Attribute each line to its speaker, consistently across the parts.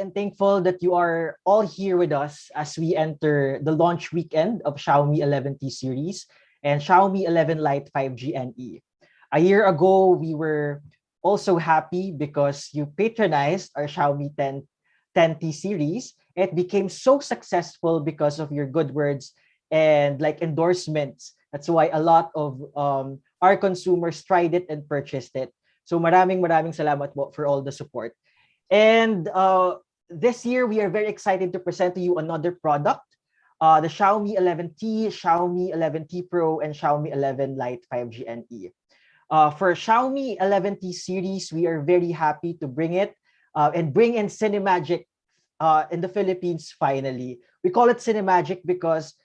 Speaker 1: and thankful that you are all here with us as we enter the launch weekend of Xiaomi 11T series and Xiaomi 11 Lite 5G NE. A year ago, we were also happy because you patronized our Xiaomi 10T series. It became so successful because of your good words and like endorsements. That's why a lot of our consumers tried it and purchased it. So maraming salamat po for all the support. And this year, we are very excited to present to you another product, the Xiaomi 11T, Xiaomi 11T Pro, and Xiaomi 11 Lite 5G NE. For Xiaomi 11T series, we are very happy to bring it and bring in Cinemagic in the Philippines finally. We call it Cinemagic because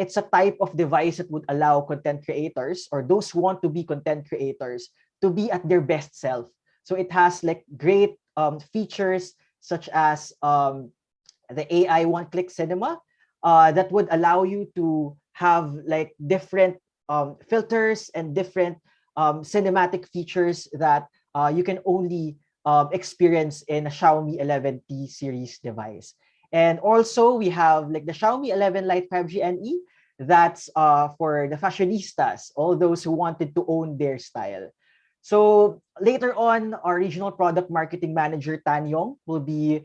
Speaker 1: it's a type of device that would allow content creators or those who want to be content creators to be at their best self. So it has like great features such as the AI one-click cinema that would allow you to have like different filters and different cinematic features that you can only experience in a Xiaomi 11T series device. And also we have like the Xiaomi 11 Lite 5G NE that's for the fashionistas, all those who wanted to own their style. So later on, our regional product marketing manager, Tan Yong, will be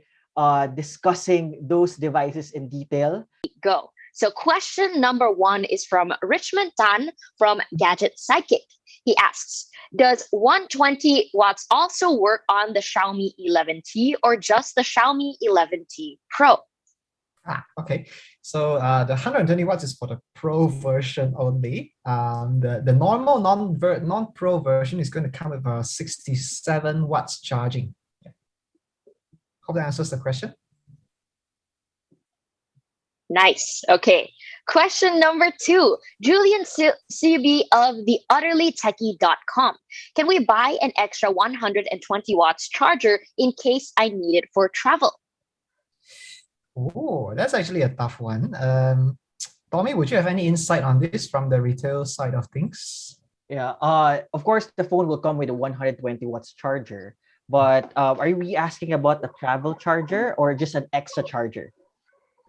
Speaker 1: discussing those devices in detail.
Speaker 2: Go. So question number 1 is from Richmond Tan from Gadget Sidekick. He asks, does 120 watts also work on the Xiaomi 11T or just the Xiaomi 11T Pro?
Speaker 3: Okay. So the 120 watts is for the Pro version only. The normal non-Pro version is going to come with a 67 watts charging. Yeah. Hope that answers the question.
Speaker 2: Nice. Okay. Question number 2. Julian CB of the utterlytechie.com. Can we buy an extra 120 watts charger in case I need it for travel?
Speaker 3: Oh, that's actually a tough one. Tommy, would you have any insight on this from the retail side of things?
Speaker 1: Yeah, of course, the phone will come with a 120 watts charger, but are we asking about a travel charger or just an extra charger?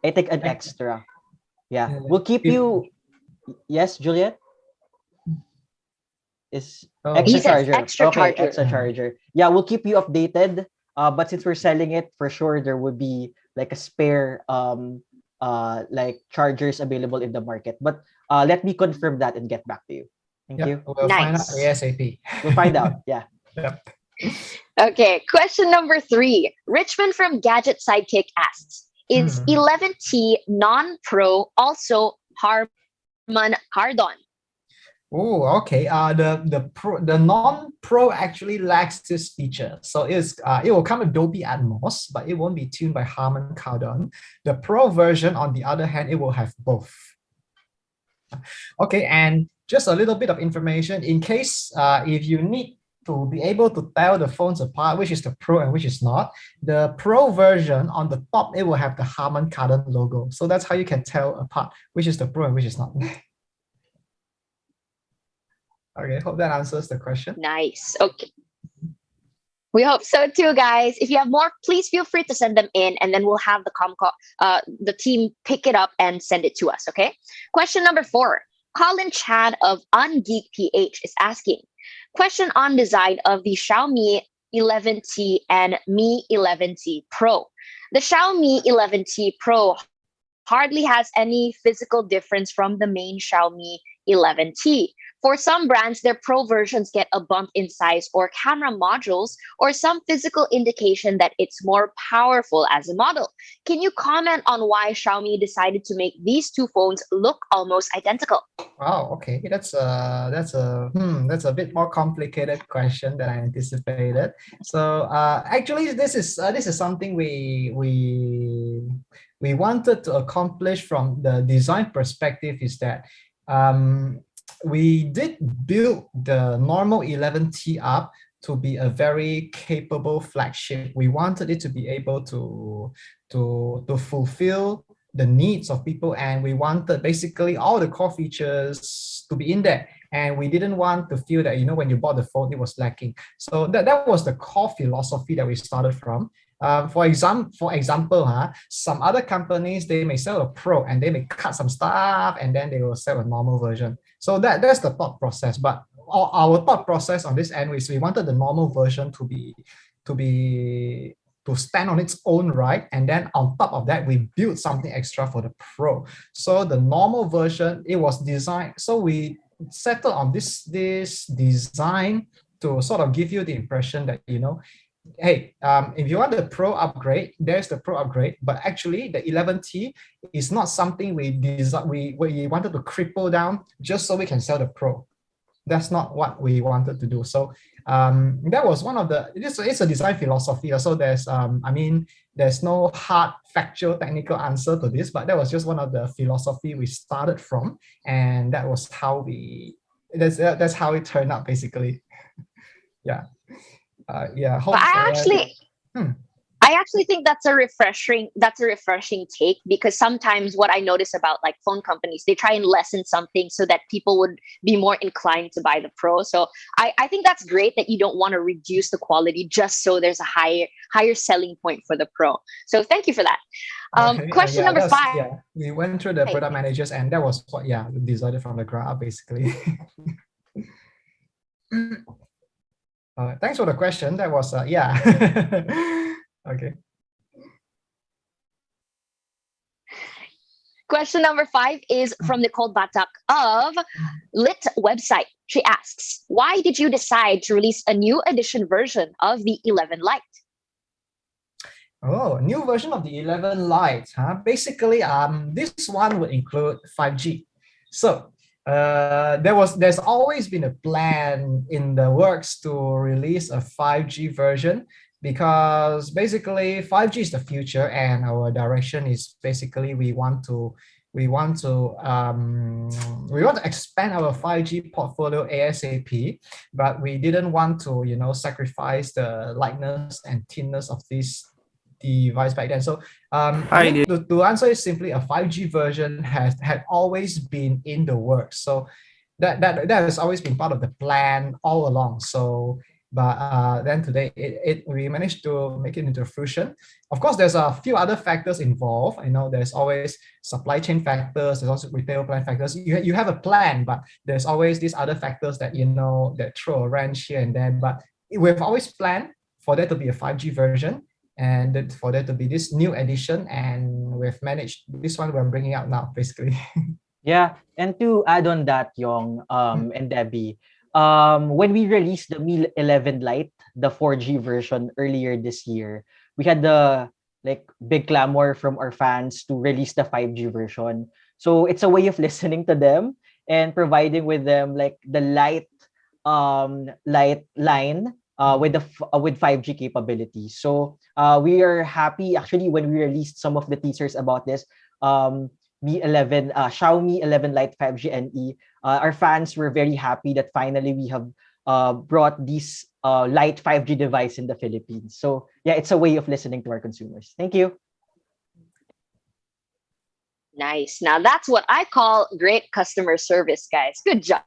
Speaker 1: I think an extra. Yeah, we'll keep you. Yes, Juliet? Is extra charger.
Speaker 2: Extra charger.
Speaker 1: Extra charger. Yeah, we'll keep you updated. But since we're selling it, for sure there would be like a spare like chargers available in the market. But let me confirm that and get back to you. Thank you.
Speaker 3: We'll find out ASAP.
Speaker 1: We'll find out. Yeah.
Speaker 3: Yep.
Speaker 2: Okay, question number 3. Richmond from Gadget Sidekick asks, is 11T non-Pro also Harman Kardon?
Speaker 3: Oh, okay. The non-Pro actually lacks this feature. So it will come with Dolby Atmos, but it won't be tuned by Harman Kardon. The Pro version, on the other hand, it will have both. Okay, and just a little bit of information in case if you need to be able to tell the phones apart, which is the Pro and which is not. The Pro version on the top, it will have the Harman Kardon logo. So that's how you can tell apart which is the Pro and which is not. Okay, hope that answers the question.
Speaker 2: Nice. Okay. We hope so too, guys. If you have more, please feel free to send them in, and then we'll have the team pick it up and send it to us. Okay. Question number 4. Colin Chan of UnGeekPH is asking, question on design of the Xiaomi 11T and Mi 11T Pro. The Xiaomi 11T Pro hardly has any physical difference from the main Xiaomi 11T. For some brands, their Pro versions get a bump in size or camera modules or some physical indication that it's more powerful as a model. Can you comment on why Xiaomi decided to make these two phones look almost identical?
Speaker 3: Wow, okay, that's a bit more complicated question than I anticipated. So actually, this is something we wanted to accomplish from the design perspective. Is that we did build the normal 11T up to be a very capable flagship. We wanted it to be able to fulfill the needs of people, and we wanted basically all the core features to be in there. And we didn't want to feel that, when you bought the phone, it was lacking. So that was the core philosophy that we started from. For example, some other companies, they may sell a Pro and they may cut some stuff and then they will sell a normal version. So that's the thought process. But our thought process on this end is we wanted the normal version to stand on its own right, and then on top of that we built something extra for the Pro. So the normal version, it was designed, so we settled on this design to sort of give you the impression that, hey, if you want the Pro upgrade, there's the Pro upgrade, but actually the 11T is not something we wanted to cripple down just so we can sell the Pro. That's not what we wanted to do. So that was one of it's a design philosophy. So there's there's no hard factual technical answer to this, but that was just one of the philosophy we started from, and that was how that's how it turned out basically. Yeah.
Speaker 2: But I actually think that's a refreshing take, because sometimes what I notice about like phone companies, they try and lessen something so that people would be more inclined to buy the Pro. So I think that's great that you don't want to reduce the quality just so there's a higher selling point for the Pro. So thank you for that. Question number 5.
Speaker 3: Yeah, we went through the product managers, and that was what we decided from the ground up basically. Thanks for the question. That was okay.
Speaker 2: Question number 5 is from Nicole Batak of Lit website. She asks, why did you decide to release a new edition version of the 11 Lite?
Speaker 3: Oh, new version of the 11 Lite. Basically, this one would include 5G. So there's always been a plan in the works to release a 5G version, because basically 5G is the future, and our direction is basically we want to expand our 5G portfolio ASAP, but we didn't want to sacrifice the lightness and thinness of this device back then. So to answer it simply, a 5G version had always been in the works. So that has always been part of the plan all along. So but then today we managed to make it into fruition. Of course, there's a few other factors involved. There's always supply chain factors, there's also retail plan factors. You have a plan, but there's always these other factors that that throw a wrench here and there. But we've always planned for there to be a 5G version, and for there to be this new edition, and we've managed this one we're bringing out now basically.
Speaker 1: Yeah, and to add on that, Yong and Debbie, when we released the Mi 11 Lite, the 4G version earlier this year, we had the big clamor from our fans to release the 5G version. So it's a way of listening to them and providing with them the light line with 5G capabilities. So we are happy actually when we released some of the teasers about this. Xiaomi 11 Lite 5G NE. Our fans were very happy that finally we have brought this light 5G device in the Philippines. So yeah, it's a way of listening to our consumers. Thank you.
Speaker 2: Nice. Now that's what I call great customer service, guys. Good job.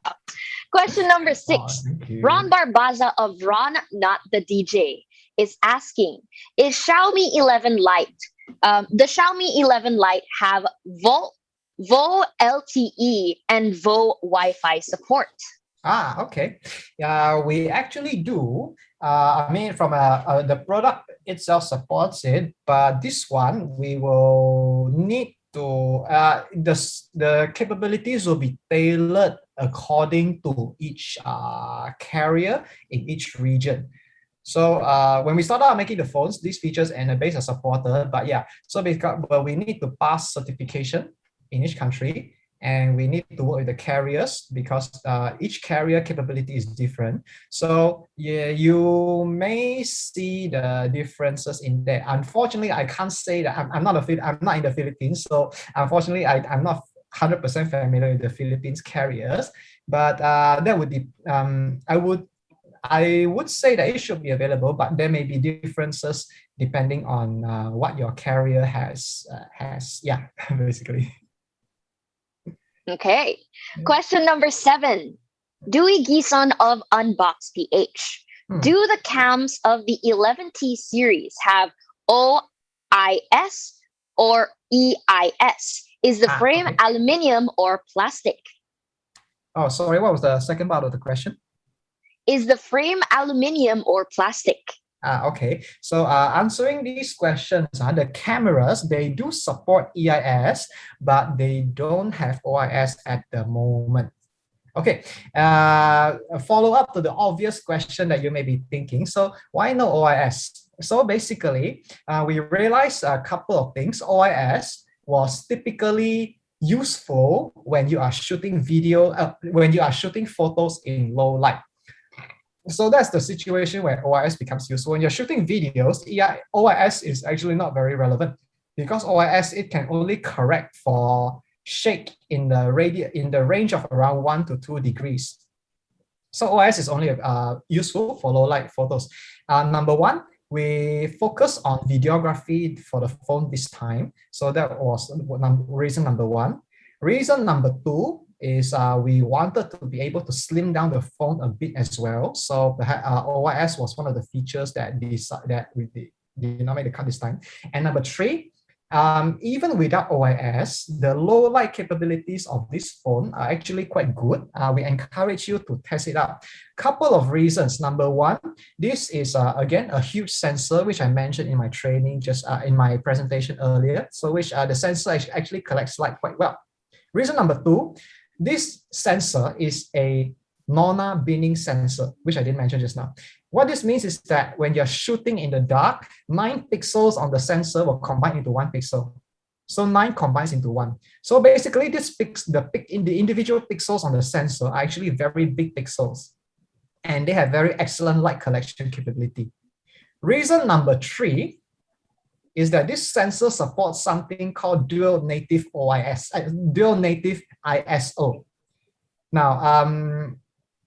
Speaker 2: Question number 6. Ron Barbaza of Ron Not the DJ is asking, is Xiaomi 11 Lite, the Xiaomi 11 Lite have VO LTE and VO Wi-Fi support?
Speaker 3: Okay. We actually do. From the product itself supports it, but this one we will need to the capabilities will be tailored according to each carrier in each region. So when we started out making the phones, these features and the base are supported, but we need to pass certification in each country, and we need to work with the carriers because each carrier capability is different. So yeah, you may see the differences in there. Unfortunately, I can't say that I'm not in the Philippines, so unfortunately I'm not 100% familiar with the Philippines carriers. But that would be I would say that it should be available, but there may be differences depending on what your carrier has. Yeah, basically.
Speaker 2: Okay. Question number 7. Dewey Gison of Unbox PH. Do the cams of the 11T series have OIS or EIS? Is the frame
Speaker 3: Okay.
Speaker 2: aluminium or plastic?
Speaker 3: Oh, sorry. What was the second part of the question?
Speaker 2: Is the frame aluminium or plastic?
Speaker 3: Okay, so answering these questions, the cameras, they do support EIS, but they don't have OIS at the moment. Okay, a follow-up to the obvious question that you may be thinking. So why no OIS? So basically, we realized a couple of things. OIS was typically useful when you are shooting video, when you are shooting photos in low light. So that's the situation where OIS becomes useful. When you're shooting videos, OIS is actually not very relevant because OIS, it can only correct for shake in the range of around 1 to 2 degrees. So OIS is only useful for low light photos. Number one, we focus on videography for the phone this time. So that was reason number one. Reason number two is we wanted to be able to slim down the phone a bit as well. So perhaps OIS was one of the features that we did not make the cut this time. And number three, even without OIS, the low light capabilities of this phone are actually quite good. We encourage you to test it out. Couple of reasons. Number one, this is again a huge sensor, which I mentioned in my training, just in my presentation earlier. So which the sensor actually collects light quite well. Reason number two, this sensor is a Nona binning sensor, which I didn't mention just now. What this means is that when you're shooting in the dark, 9 pixels on the sensor will combine into 1 pixel. So 9 combines into 1. So basically, the individual pixels on the sensor are actually very big pixels, and they have very excellent light collection capability. Reason number three is that this sensor supports something called dual native dual native ISO. Now,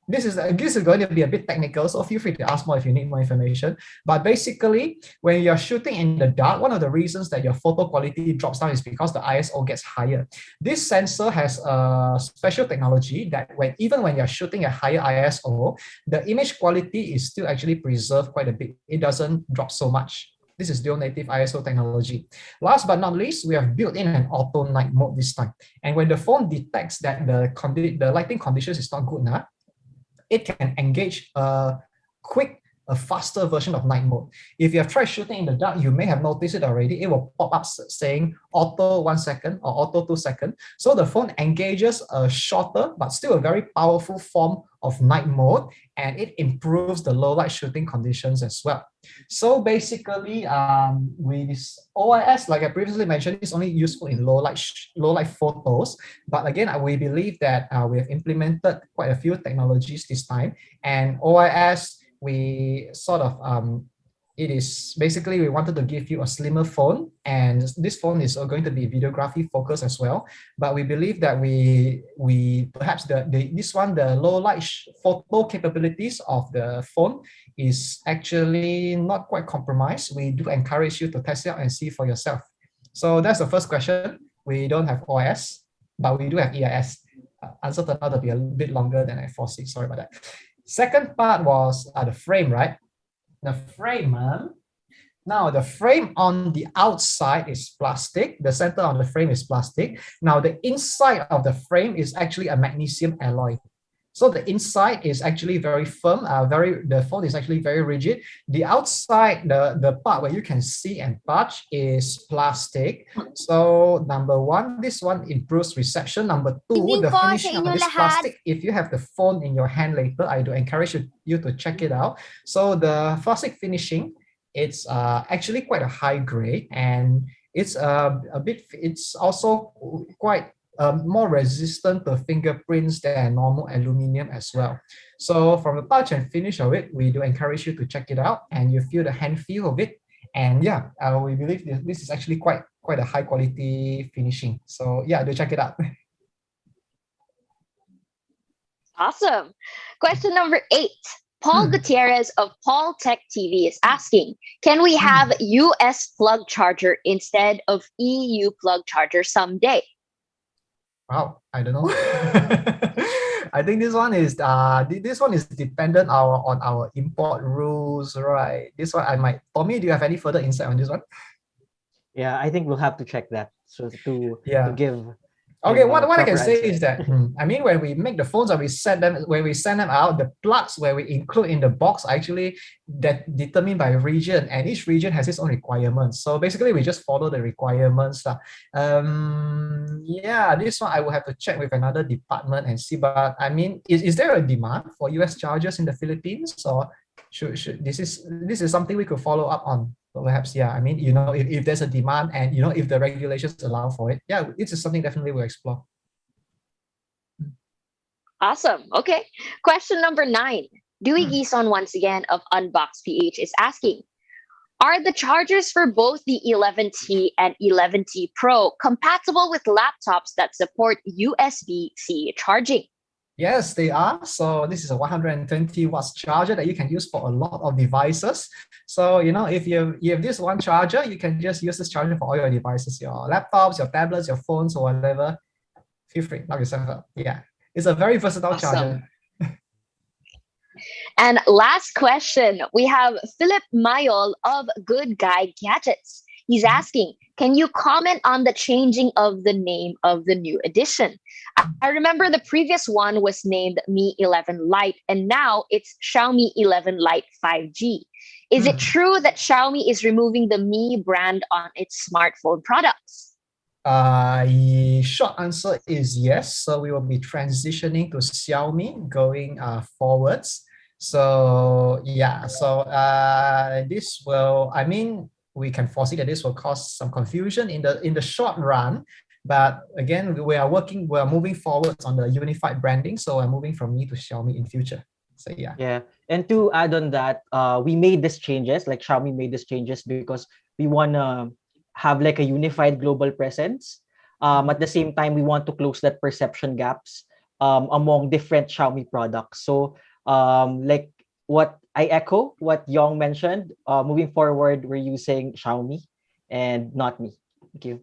Speaker 3: this is going to be a bit technical, so feel free to ask more if you need more information. But basically, when you're shooting in the dark, one of the reasons that your photo quality drops down is because the ISO gets higher. This sensor has a special technology that even when you're shooting at higher ISO, the image quality is still actually preserved quite a bit. It doesn't drop so much. This is dual native ISO technology. Last but not least, we have built in an auto night mode this time. And when the phone detects that the lighting conditions is not good enough, it can engage a faster version of night mode. If you have tried shooting in the dark, you may have noticed it already. It will pop up saying auto 1 second or auto 2 seconds. So the phone engages a shorter but still a very powerful form of night mode, and it improves the low light shooting conditions as well. So basically, with this OIS, like I previously mentioned, is only useful in low light photos. But again, we believe that we have implemented quite a few technologies this time, and OIS, we sort of it is basically we wanted to give you a slimmer phone, and this phone is going to be videography focused as well. But we believe that we perhaps the low light photo capabilities of the phone is actually not quite compromised. We do encourage you to test it out and see for yourself. So that's the first question. We don't have OIS, but we do have EIS. Answer turned out to be a bit longer than I foresee. Sorry about that. Second part was the frame, right? The frame. Now, the frame on the outside is plastic. The center on the frame is plastic. Now, the inside of the frame is actually a magnesium alloy. So the inside is actually very firm. The phone is actually very rigid. The outside, the part where you can see and touch is plastic. So number one, this one improves reception. Number two, the finishing of this plastic. If you have the phone in your hand later, I do encourage you to check it out. So the plastic finishing, it's actually quite a high grade, and it's it's also quite more resistant to fingerprints than normal aluminum as well. So from the touch and finish of it, we do encourage you to check it out, and you feel the hand feel of it. And yeah, we believe this is actually quite a high quality finishing. So yeah, do check it out.
Speaker 2: Awesome. Question number 8. Paul Gutierrez of Paul Tech TV is asking, can we have US plug charger instead of EU plug charger someday?
Speaker 3: Wow, I don't know. I think this one is dependent on our import rules, right? This one I might. Tommy, do you have any further insight on this one?
Speaker 1: Yeah, I think we'll have to check that so to
Speaker 3: Yeah.
Speaker 1: give
Speaker 3: Okay,
Speaker 1: him a
Speaker 3: what I can
Speaker 1: proper
Speaker 3: say
Speaker 1: answer.
Speaker 3: is that I mean, when we make the phones and when we send them out, the plugs where we include in the box are actually that determined by region, and each region has its own requirements. So basically, we just follow the requirements. Yeah, this one I will have to check with another department and see. But I mean, is there a demand for US chargers in the Philippines, or should this is something we could follow up on? Perhaps, yeah. I mean, if there's a demand and if the regulations allow for it, yeah, it is something definitely we'll explore.
Speaker 2: Awesome. Okay. Question number 9. Dewey Gison once again of Unbox PH is asking, are the chargers for both the 11T and 11T Pro compatible with laptops that support USB-C charging?
Speaker 3: Yes, they are. So this is a 120 watts charger that you can use for a lot of devices. So, if you have this one charger, you can just use this charger for all your devices, your laptops, your tablets, your phones, or whatever. Feel free, knock yourself out. Yeah, it's a very versatile charger.
Speaker 2: And last question, we have Philip Mayol of Good Guy Gadgets. He's asking, can you comment on the changing of the name of the new edition? I remember the previous one was named Mi 11 Lite, and now it's Xiaomi 11 Lite 5G. Is it true that Xiaomi is removing the Mi brand on its smartphone products?
Speaker 3: Short answer is yes. So we will be transitioning to Xiaomi going forwards. So yeah, so this will, I mean, we can foresee that this will cause some confusion in the short run. But again, we are moving forwards on the unified branding. So we're moving from Mi to Xiaomi in future. So yeah.
Speaker 1: Yeah. And to add on that, we made these changes, like Xiaomi made these changes because we want to have like a unified global presence. At the same time, we want to close that perception gaps among different Xiaomi products. So like what I echo what Yong mentioned, moving forward, we're using Xiaomi and not Mi. Thank you.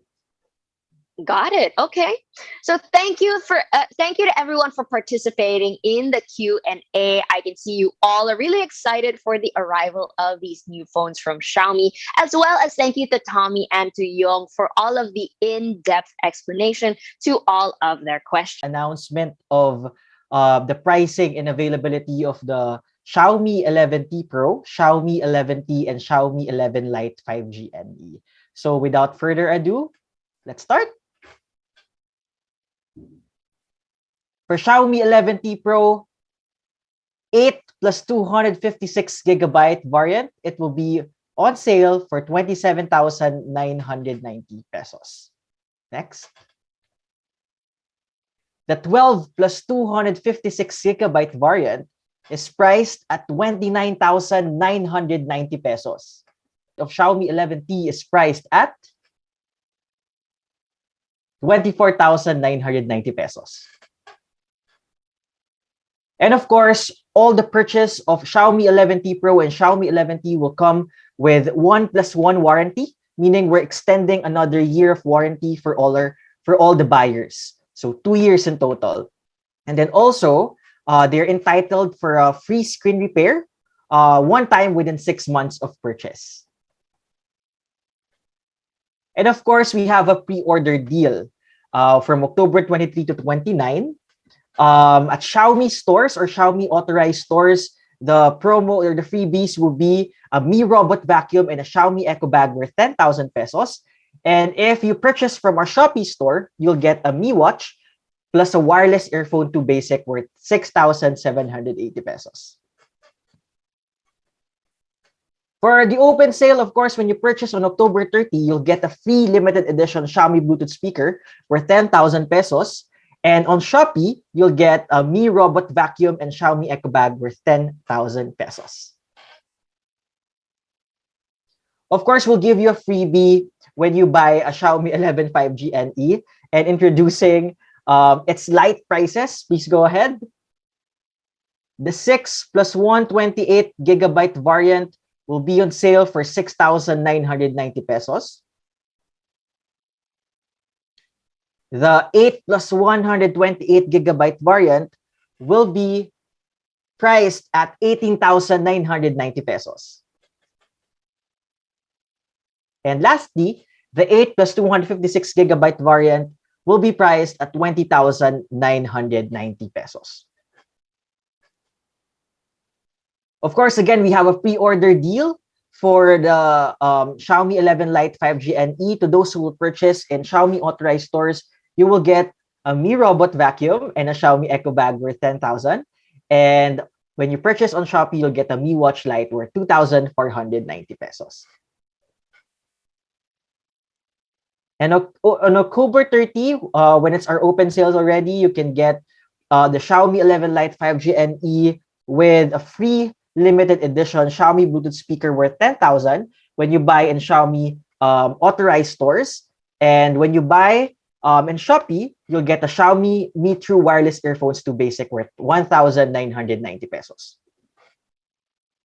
Speaker 2: Got it. Okay. So thank you to everyone for participating in the Q&A. I can see you all are really excited for the arrival of these new phones from Xiaomi, as well as thank you to Tommy and to Yong for all of the in-depth explanation to all of their questions.
Speaker 1: Announcement of the pricing and availability of the Xiaomi 11T Pro, Xiaomi 11T, and Xiaomi 11 Lite 5G NE. So without further ado, let's start. For Xiaomi 11T Pro 8 plus 256 gigabyte variant, it will be on sale for 27,990 pesos. Next. The 12 plus 256 gigabyte variant is priced at 29,990 pesos. Of Xiaomi 11T is priced at 24,990 pesos. And of course, all the purchase of Xiaomi 11T Pro and Xiaomi 11T will come with 1+1 warranty, meaning we're extending another year of warranty for all the buyers. So 2 years in total. And then also, they're entitled for a free screen repair one time within 6 months of purchase. And of course, we have a pre-order deal from October 23 to 29. At Xiaomi stores or Xiaomi authorized stores, the promo or the freebies will be a Mi Robot Vacuum and a Xiaomi Echo Bag worth 10,000 pesos. And if you purchase from our Shopee store, you'll get a Mi Watch plus a wireless earphone 2 basic worth 6,780 pesos. For the open sale, of course, when you purchase on October 30, you'll get a free limited edition Xiaomi Bluetooth speaker worth 10,000 pesos. And on Shopee, you'll get a Mi Robot Vacuum and Xiaomi Echo Bag worth 10,000 pesos. Of course, we'll give you a freebie when you buy a Xiaomi 11 5G NE. And introducing its light prices, please go ahead. The 6 plus 128 gigabyte variant will be on sale for 6,990 pesos. The 8 plus 128 gigabyte variant will be priced at 18,990 pesos. And lastly, the 8 plus 256 gigabyte variant will be priced at 20,990 pesos. Of course, again, we have a pre-order deal for the Xiaomi 11 Lite 5G NE. To those who will purchase in Xiaomi authorized stores, you will get a Mi Robot vacuum and a Xiaomi Echo Bag worth 10,000. And when you purchase on Shopee, you'll get a Mi Watch Lite worth 2,490 pesos. And on October 30, when it's our open sales already, you can get the Xiaomi 11 Lite 5G NE with a free limited edition Xiaomi Bluetooth speaker worth 10,000 when you buy in Xiaomi authorized stores. And when you buy in Shopee, you'll get a Xiaomi Mi True Wireless Earphones 2 Basic worth 1,990 pesos.